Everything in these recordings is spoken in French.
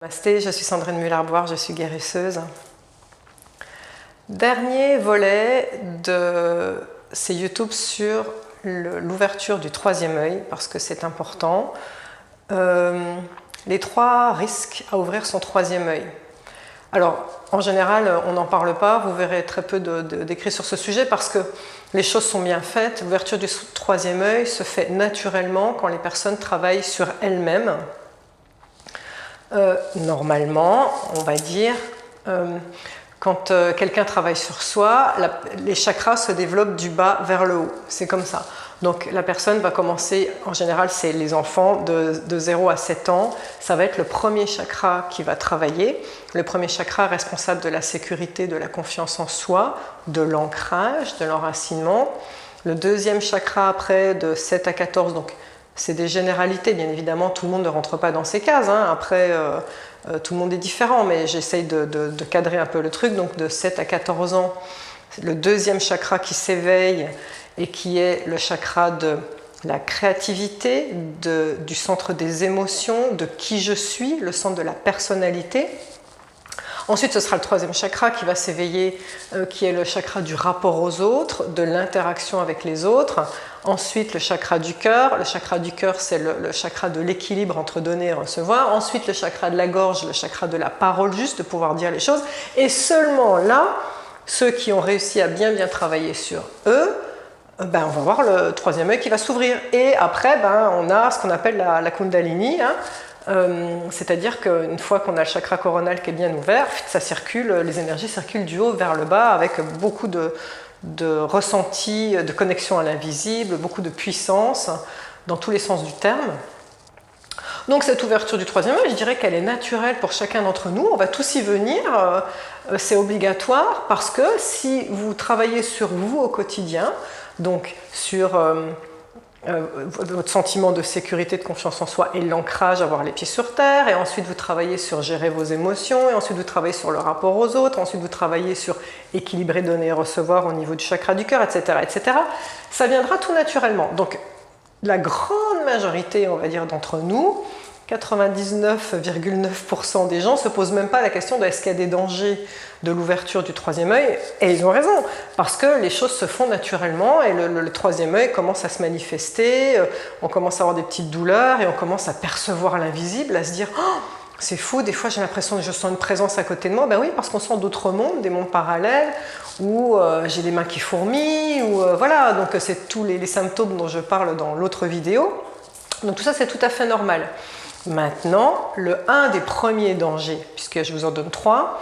Namasté, je suis Sandrine Muller-Boire, je suis guérisseuse. Dernier volet de ces YouTube sur l'ouverture du troisième œil, parce que c'est important. Les 3 risques à ouvrir son troisième œil. Alors, en général, on n'en parle pas, vous verrez très peu d'écrits sur ce sujet, parce que les choses sont bien faites. L'ouverture du troisième œil se fait naturellement quand les personnes travaillent sur elles-mêmes. Normalement, on va dire, quand quelqu'un travaille sur soi, les chakras se développent du bas vers le haut. C'est comme ça. Donc la personne va commencer, en général c'est les enfants de 0 à 7 ans, ça va être le premier chakra qui va travailler. Le premier chakra responsable de la sécurité, de la confiance en soi, de l'ancrage, de l'enracinement. Le deuxième chakra après de 7 à 14, donc c'est des généralités, bien évidemment, tout le monde ne rentre pas dans ces cases. Hein. Après, tout le monde est différent, mais j'essaye de cadrer un peu le truc. Donc, de 7 à 14 ans, le deuxième chakra qui s'éveille et qui est le chakra de la créativité, du centre des émotions, de qui je suis, le centre de la personnalité. Ensuite, ce sera le troisième chakra qui va s'éveiller, qui est le chakra du rapport aux autres, de l'interaction avec les autres. Ensuite, le chakra du cœur. Le chakra du cœur, c'est le chakra de l'équilibre entre donner et recevoir. Ensuite, le chakra de la gorge, le chakra de la parole juste, de pouvoir dire les choses. Et seulement là, ceux qui ont réussi à bien travailler sur eux, on va voir le troisième œil qui va s'ouvrir. Et après, on a ce qu'on appelle la Kundalini, hein. C'est-à-dire qu'une fois qu'on a le chakra coronal qui est bien ouvert, ça circule, les énergies circulent du haut vers le bas avec beaucoup de ressenti, de connexion à l'invisible, beaucoup de puissance dans tous les sens du terme. Donc cette ouverture du troisième œil, je dirais qu'elle est naturelle pour chacun d'entre nous, on va tous y venir, c'est obligatoire parce que si vous travaillez sur vous au quotidien, donc sur votre sentiment de sécurité, de confiance en soi et l'ancrage, avoir les pieds sur terre, et ensuite vous travaillez sur gérer vos émotions, et ensuite vous travaillez sur le rapport aux autres, ensuite vous travaillez sur équilibrer, donner et recevoir au niveau du chakra du cœur, etc., etc. Ça viendra tout naturellement. Donc la grande majorité, on va dire, d'entre nous, 99,9% des gens ne se posent même pas la question de est-ce qu'il y a des dangers de l'ouverture du troisième œil, et ils ont raison, parce que les choses se font naturellement et le troisième œil commence à se manifester, on commence à avoir des petites douleurs et on commence à percevoir l'invisible, à se dire oh, c'est fou, des fois j'ai l'impression que je sens une présence à côté de moi. Ben oui, parce qu'on sent d'autres mondes, des mondes parallèles, où j'ai les mains qui fourmillent, ou voilà, donc c'est tous les symptômes dont je parle dans l'autre vidéo. Donc tout ça c'est tout à fait normal. Maintenant, un des premiers dangers, puisque je vous en donne 3,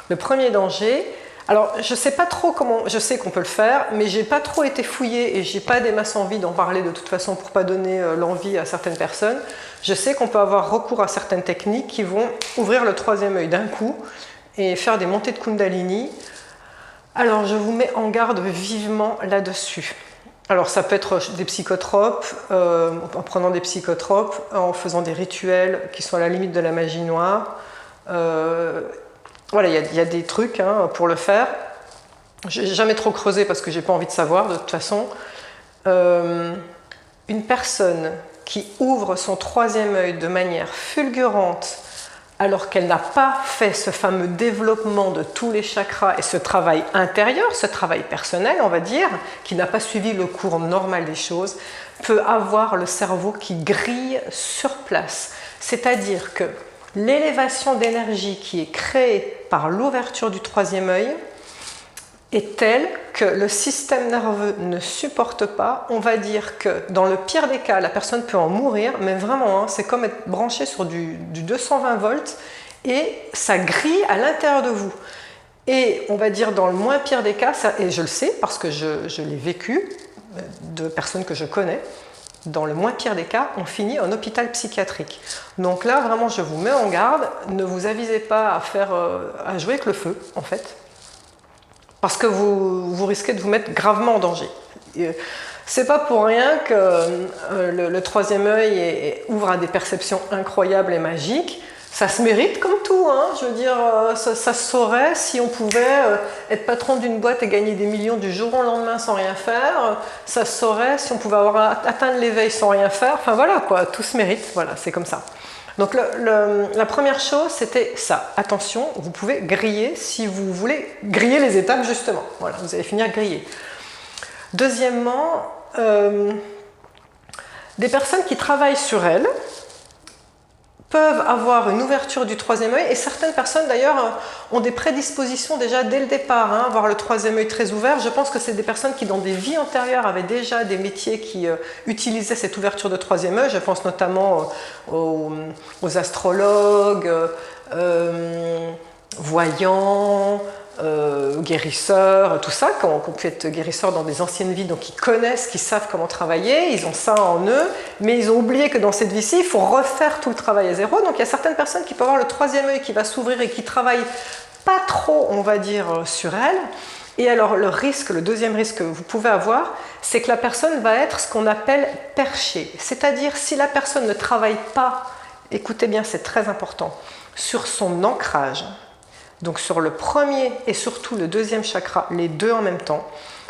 le premier danger, alors je sais pas trop comment, je sais qu'on peut le faire, mais j'ai pas trop été fouillée et j'ai pas des masses envie d'en parler de toute façon pour pas donner l'envie à certaines personnes. Je sais qu'on peut avoir recours à certaines techniques qui vont ouvrir le troisième œil d'un coup et faire des montées de Kundalini. Alors je vous mets en garde vivement là-dessus. Alors ça peut être des psychotropes, en prenant des psychotropes, en faisant des rituels qui sont à la limite de la magie noire. Voilà, il y a des trucs pour le faire. Je n'ai jamais trop creusé parce que je n'ai pas envie de savoir de toute façon. Une personne qui ouvre son troisième œil de manière fulgurante alors qu'elle n'a pas fait ce fameux développement de tous les chakras et ce travail intérieur, ce travail personnel, on va dire, qui n'a pas suivi le cours normal des choses, peut avoir le cerveau qui grille sur place. C'est-à-dire que l'élévation d'énergie qui est créée par l'ouverture du troisième œil est telle que le système nerveux ne supporte pas. On va dire que dans le pire des cas, la personne peut en mourir, mais vraiment, c'est comme être branché sur du 220 volts et ça grille à l'intérieur de vous. Et on va dire dans le moins pire des cas, et je le sais parce que je l'ai vécu de personnes que je connais, dans le moins pire des cas, on finit en hôpital psychiatrique. Donc là, vraiment, je vous mets en garde, ne vous avisez pas à jouer avec le feu, en fait. Parce que vous risquez de vous mettre gravement en danger. C'est pas pour rien que le troisième œil ouvre à des perceptions incroyables et magiques. Ça se mérite comme tout, hein. Je veux dire, ça se saurait si on pouvait être patron d'une boîte et gagner des millions du jour au lendemain sans rien faire. Ça se saurait si on pouvait atteindre l'éveil sans rien faire. Enfin voilà quoi, tout se mérite, voilà, c'est comme ça. Donc la première chose, c'était ça. Attention, vous pouvez griller si vous voulez griller les étapes justement. Voilà, vous allez finir grillé. Deuxièmement, des personnes qui travaillent sur elles peuvent avoir une ouverture du troisième œil, et certaines personnes d'ailleurs ont des prédispositions déjà dès le départ, hein, avoir le troisième œil très ouvert. Je pense que c'est des personnes qui dans des vies antérieures avaient déjà des métiers qui utilisaient cette ouverture de troisième œil. Je pense notamment aux astrologues, voyants, guérisseurs, tout ça, qui ont pu être guérisseurs dans des anciennes vies, donc ils connaissent, qui savent comment travailler, ils ont ça en eux, mais ils ont oublié que dans cette vie-ci, il faut refaire tout le travail à zéro. Donc il y a certaines personnes qui peuvent avoir le troisième œil qui va s'ouvrir et qui travaillent pas trop, on va dire, sur elles. Et alors le risque, le deuxième risque que vous pouvez avoir, c'est que la personne va être ce qu'on appelle perchée. C'est-à-dire si la personne ne travaille pas, écoutez bien, c'est très important, sur son ancrage, donc sur le premier et surtout le deuxième chakra, les deux en même temps,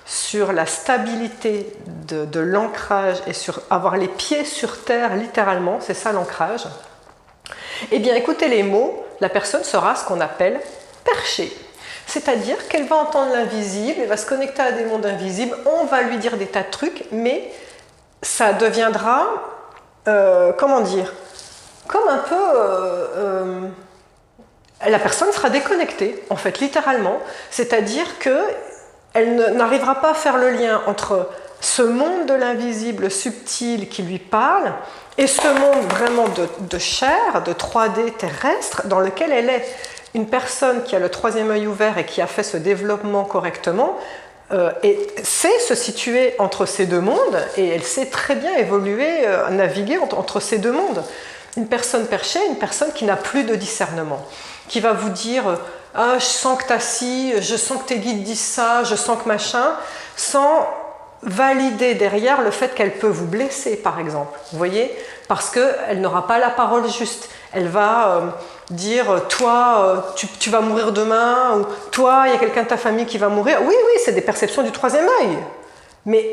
sur la stabilité de l'ancrage et sur avoir les pieds sur terre littéralement, c'est ça l'ancrage, eh bien écoutez les mots, la personne sera ce qu'on appelle perchée. C'est-à-dire qu'elle va entendre l'invisible, elle va se connecter à des mondes invisibles, on va lui dire des tas de trucs, mais ça deviendra, comment dire, comme un peu... la personne sera déconnectée, en fait, littéralement. C'est-à-dire qu'elle n'arrivera pas à faire le lien entre ce monde de l'invisible subtil qui lui parle et ce monde vraiment de chair, de 3D terrestre, dans lequel elle est. Une personne qui a le troisième œil ouvert et qui a fait ce développement correctement, et sait se situer entre ces deux mondes, et elle sait très bien évoluer, naviguer entre ces deux mondes. Une personne perchée, une personne qui n'a plus de discernement, qui va vous dire « Ah, je sens que t'as ci, je sens que tes guides disent ça, je sens que machin », sans valider derrière le fait qu'elle peut vous blesser, par exemple. Vous voyez ? Parce qu'elle n'aura pas la parole juste. Elle va dire « Toi, tu vas mourir demain » ou « Toi, il y a quelqu'un de ta famille qui va mourir ». Oui, oui, c'est des perceptions du troisième œil. Mais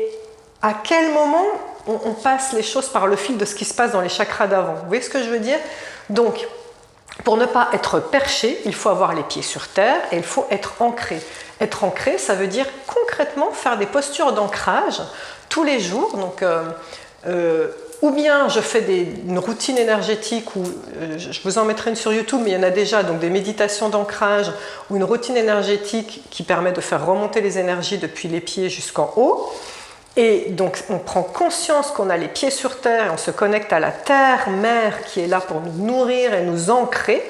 à quel moment on passe les choses par le fil de ce qui se passe dans les chakras d'avant? Vous voyez ce que je veux dire? Donc, pour ne pas être perché, il faut avoir les pieds sur terre et il faut être ancré. Être ancré, ça veut dire concrètement faire des postures d'ancrage tous les jours. Donc, ou bien je fais une routine énergétique, ou je vous en mettrai une sur YouTube, mais il y en a déjà, donc des méditations d'ancrage ou une routine énergétique qui permet de faire remonter les énergies depuis les pieds jusqu'en haut. Et donc on prend conscience qu'on a les pieds sur terre et on se connecte à la terre-mère qui est là pour nous nourrir et nous ancrer,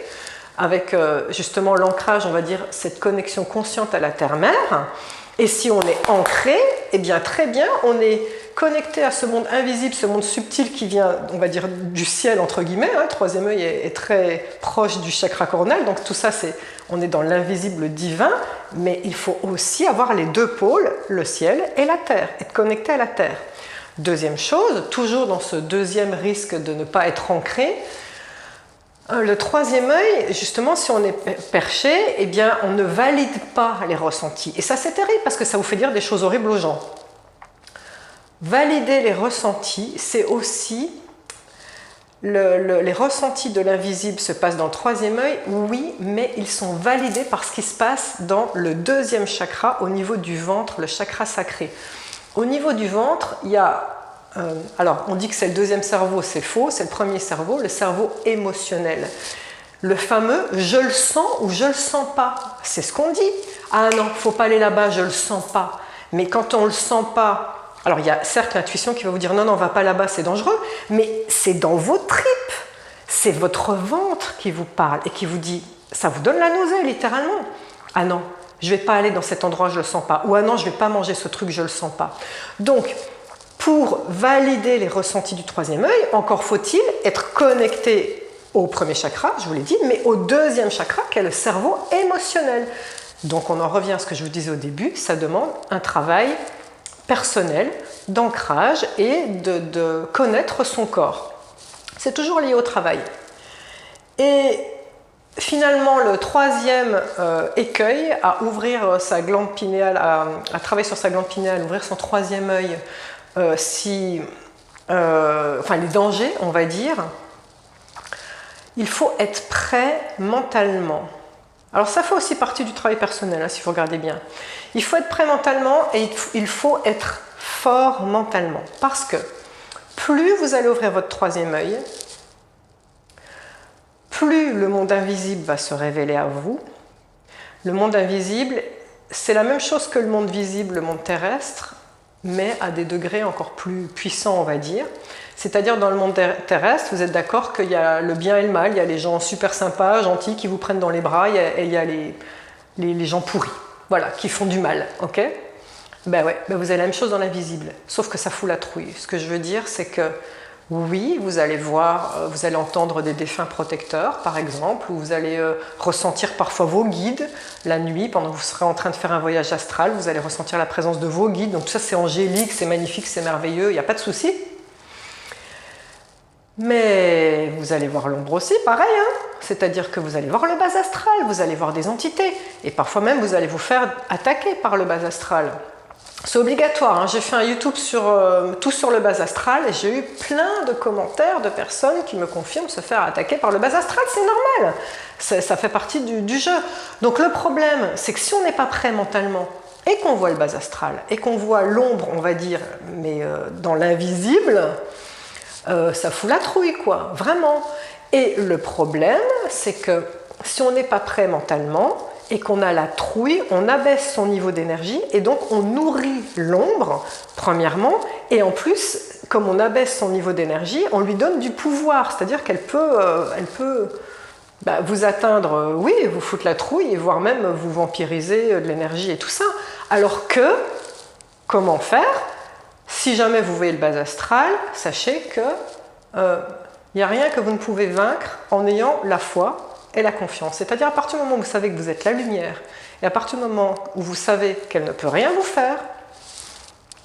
avec justement l'ancrage, on va dire, cette connexion consciente à la terre-mère. Et si on est ancré, eh bien très bien, on est connecté à ce monde invisible, ce monde subtil qui vient, on va dire, du ciel, entre guillemets. Hein. Le troisième œil est très proche du chakra coronal, donc tout ça, on est dans l'invisible divin, mais il faut aussi avoir les deux pôles, le ciel et la terre, être connecté à la terre. Deuxième chose, toujours dans ce deuxième risque de ne pas être ancré, le troisième œil, justement, si on est perché, eh bien, on ne valide pas les ressentis. Et ça, c'est terrible parce que ça vous fait dire des choses horribles aux gens. Valider les ressentis, c'est aussi... les ressentis de l'invisible se passent dans le troisième œil, oui, mais ils sont validés par ce qui se passe dans le deuxième chakra, au niveau du ventre, le chakra sacré. Au niveau du ventre, il y a... alors, on dit que c'est le deuxième cerveau, c'est faux, c'est le premier cerveau, le cerveau émotionnel. Le fameux « je le sens » ou « je le sens pas », c'est ce qu'on dit. Ah non, il ne faut pas aller là-bas, je le sens pas. Mais quand on le sent pas... Alors, il y a certes l'intuition qui va vous dire « non, non, on va pas là-bas, c'est dangereux », mais c'est dans vos tripes, c'est votre ventre qui vous parle et qui vous dit « ça vous donne la nausée, littéralement ». Ah non, je ne vais pas aller dans cet endroit, je ne le sens pas. Ou ah non, je ne vais pas manger ce truc, je ne le sens pas. Donc, pour valider les ressentis du troisième œil, encore faut-il être connecté au premier chakra, je vous l'ai dit, mais au deuxième chakra, qui est le cerveau émotionnel. Donc, on en revient à ce que je vous disais au début, ça demande un travail personnel, d'ancrage et de connaître son corps. C'est toujours lié au travail. Et finalement, le troisième écueil à ouvrir sa glande pinéale, à travailler sur sa glande pinéale, ouvrir son troisième œil, enfin les dangers, on va dire, il faut être prêt mentalement. Alors ça fait aussi partie du travail personnel, hein, si vous regardez bien. Il faut être prêt mentalement et il faut être fort mentalement. Parce que plus vous allez ouvrir votre troisième œil, plus le monde invisible va se révéler à vous. Le monde invisible, c'est la même chose que le monde visible, le monde terrestre, mais à des degrés encore plus puissants, on va dire. C'est-à-dire dans le monde terrestre, vous êtes d'accord qu'il y a le bien et le mal, il y a les gens super sympas, gentils, qui vous prennent dans les bras, et il y a les gens pourris, voilà, qui font du mal, ok? Ben ouais, ben vous avez la même chose dans l'invisible, sauf que ça fout la trouille. Ce que je veux dire, c'est que oui, vous allez voir, vous allez entendre des défunts protecteurs, par exemple, ou vous allez ressentir parfois vos guides la nuit, pendant que vous serez en train de faire un voyage astral, vous allez ressentir la présence de vos guides. Donc tout ça, c'est angélique, c'est magnifique, c'est merveilleux, il n'y a pas de souci. Mais vous allez voir l'ombre aussi, pareil, hein, c'est-à-dire que vous allez voir le bas astral, vous allez voir des entités, et parfois même vous allez vous faire attaquer par le bas astral. C'est obligatoire, hein. J'ai fait un YouTube tout sur le bas astral et j'ai eu plein de commentaires de personnes qui me confirment se faire attaquer par le bas astral, c'est normal, ça fait partie du jeu. Donc le problème, c'est que si on n'est pas prêt mentalement et qu'on voit le bas astral et qu'on voit l'ombre, on va dire, mais dans l'invisible, ça fout la trouille, quoi, vraiment. Et le problème, c'est que si on n'est pas prêt mentalement, et qu'on a la trouille, on abaisse son niveau d'énergie et donc on nourrit l'ombre, premièrement, et en plus, comme on abaisse son niveau d'énergie, on lui donne du pouvoir, c'est-à-dire qu'elle peut, vous atteindre, oui, vous foutre la trouille, et voire même vous vampiriser de l'énergie et tout ça. Alors que, comment faire? Si jamais vous voyez le bas astral, sachez que il n'y a rien que vous ne pouvez vaincre en ayant la foi et la confiance. C'est-à-dire à partir du moment où vous savez que vous êtes la lumière et à partir du moment où vous savez qu'elle ne peut rien vous faire,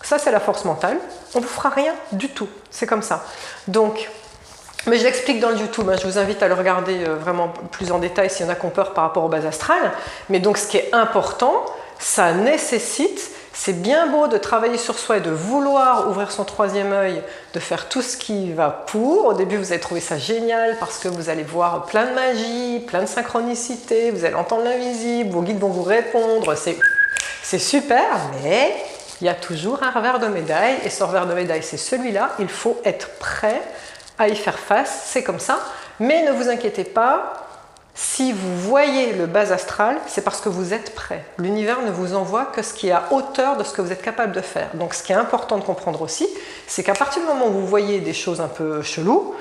ça c'est la force mentale, on ne vous fera rien du tout. C'est comme ça. Donc, mais je l'explique dans le YouTube, hein, je vous invite à le regarder vraiment plus en détail s'il y en a qui ont peur par rapport au bas astral. Mais donc ce qui est important, ça nécessite, c'est bien beau de travailler sur soi et de vouloir ouvrir son troisième œil, de faire tout ce qui va pour. Au début, vous allez trouver ça génial parce que vous allez voir plein de magie, plein de synchronicité, vous allez entendre l'invisible, vos guides vont vous répondre, c'est super, mais il y a toujours un revers de médaille et ce revers de médaille, c'est celui-là, il faut être prêt à y faire face, c'est comme ça. Mais ne vous inquiétez pas, si vous voyez le bas astral, c'est parce que vous êtes prêt. L'univers ne vous envoie que ce qui est à hauteur de ce que vous êtes capable de faire. Donc ce qui est important de comprendre aussi, c'est qu'à partir du moment où vous voyez des choses un peu cheloues,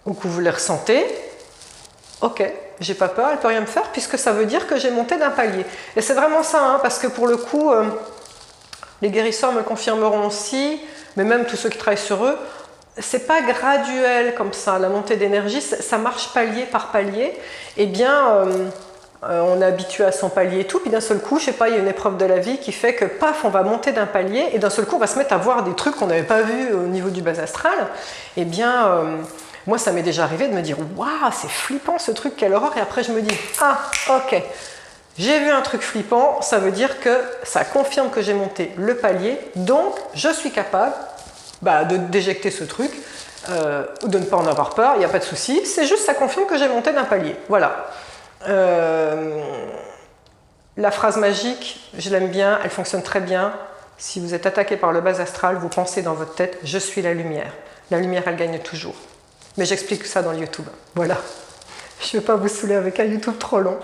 ou que vous les ressentez, ok, j'ai pas peur, elle peut rien me faire, puisque ça veut dire que j'ai monté d'un palier. Et c'est vraiment ça, hein, parce que pour le coup, les guérisseurs me le confirmeront aussi, mais même tous ceux qui travaillent sur eux, c'est pas graduel comme ça, la montée d'énergie, ça marche palier par palier. Eh bien, on est habitué à son palier et tout, puis d'un seul coup, je sais pas, il y a une épreuve de la vie qui fait que, paf, on va monter d'un palier, et d'un seul coup, on va se mettre à voir des trucs qu'on n'avait pas vus au niveau du bas astral. Eh bien, moi, ça m'est déjà arrivé de me dire, waouh, c'est flippant ce truc, quelle horreur, et après je me dis, ah, ok, j'ai vu un truc flippant, ça veut dire que ça confirme que j'ai monté le palier, donc je suis capable de déjecter ce truc, ou de ne pas en avoir peur, il n'y a pas de souci, c'est juste ça confirme que j'ai monté d'un palier. Voilà. La phrase magique, je l'aime bien, elle fonctionne très bien. Si vous êtes attaqué par le bas astral, vous pensez dans votre tête, je suis la lumière. La lumière, elle gagne toujours. Mais j'explique ça dans le YouTube. Voilà. Je ne vais pas vous saouler avec un YouTube trop long.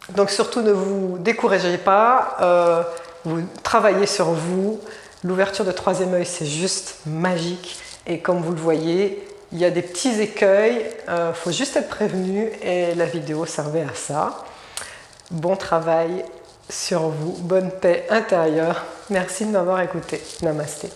Donc surtout, ne vous découragez pas. Vous travaillez sur vous. L'ouverture de troisième œil, c'est juste magique. Et comme vous le voyez, il y a des petits écueils. Faut juste être prévenu. Et la vidéo servait à ça. Bon travail sur vous. Bonne paix intérieure. Merci de m'avoir écouté. Namasté.